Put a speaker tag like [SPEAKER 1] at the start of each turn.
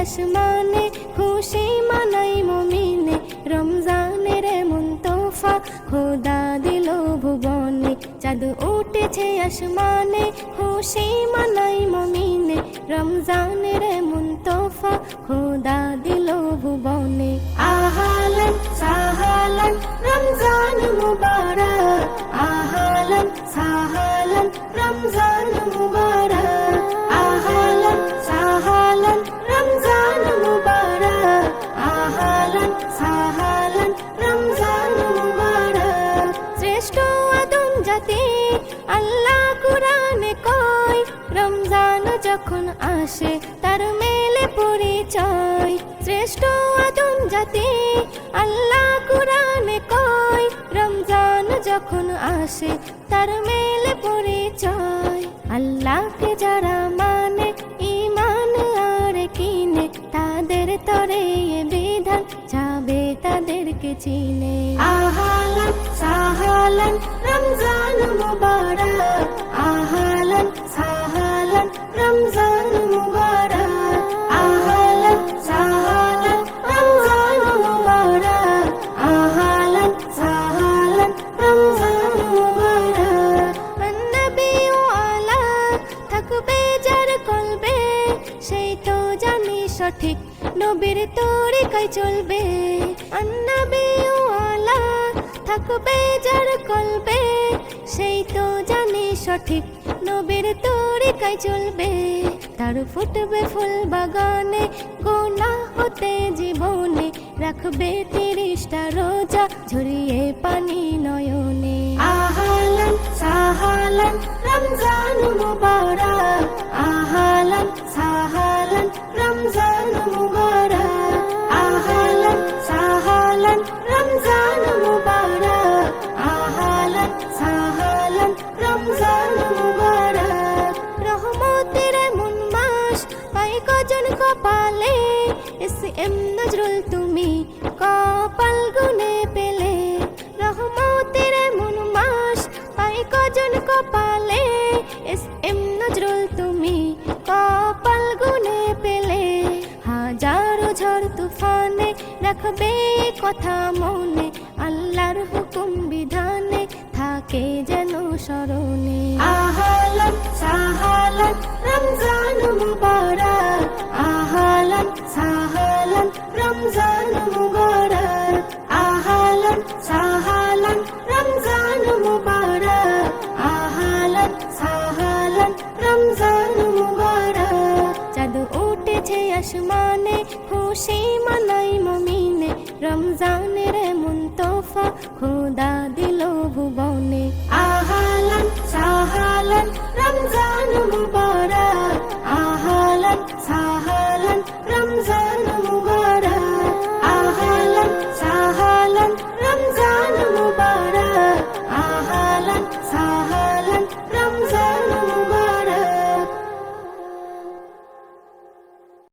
[SPEAKER 1] আসমানে, খুশি মানাই মুমিনে, রমজানের এমন তোফা খোদা দিল ভুবনে। চাঁদ উঠেছে আসমানে, খুশি মানাই মুমিনে, রমজানের এমন তোফা খোদা দিল ভুবনে। আহালান সাহালান রমজান মুবারক, আহালান সাহালান রমজান মুবারক, আহালান সাহালান রমজান মুবারক, আহালান সাহালান রমজান মুবারক। শ্রেষ্ঠ আদম জাতি আল্লাহ কুরআনে কয়, রমজান যখন আসে তার মেলে পরিচয়। শ্রেষ্ঠ আদম জাতি আল্লাহ কুরআনে কয়, রমজান যখন আসে তার মেলে পরিচয়। আল্লাহকে যারা মানে ঈমান আর কিনে, তাদের তরে এ বিধান যাবে তাদেরকে চিনে। আহালান সাহালান রমজান মুবারক, আহালান সাহালান রমজান মুবারক, আহালান সাহালান রমজান মুবারক, আহালান সাহালান রমজান মুবারক। নবী ওয়ালা থাকবে যার কলবে, সেই তো জানি সঠিক নবীর তরিকায় চলবে। নবী ওয়ালা থাকবে যার কলবে, সেই তো জানি সঠিক নবীর তরিকায় চলবে। তার ফুটবে ফুল বাগানে, গুনাহ হতে জীবনে, রাখবে 30টা রোজা ঝরিয়ে পানি নয়নে। আহালান সাহালান রমজান মুবারক, আহালান সাহালান রমজান মুবারক, আহালান সাহালান রমজান মুবারক, আহালান সাহালান রমজান মুবারক। রহমতের এমন মাস পাই কজন কপালে, এসএম নজরুল তুমি কপাল গুনে পেলে। রহমতের এমন মাস পাই কজন কপালে, এসএম নজরুল তুমি কপাল গুনে পেলে। হাজারো ঝড় তুফানে রাখবে কথা মনে, আল্লাহর হুকুম বিধানে থাকে যেন স্মরণে। আহালান সাহালান রমজান মুবারক, আহালান সাহালান রমজান মুবারক, আহালান সাহালান রমজান মুবারক, আহালান সাহালান রমজান মুবারক। চাঁদ উঠেছে আসমানে, খুশি মানাই মুমিনে, রমজানের এমন তোফা খোদা দিল ভুবনে।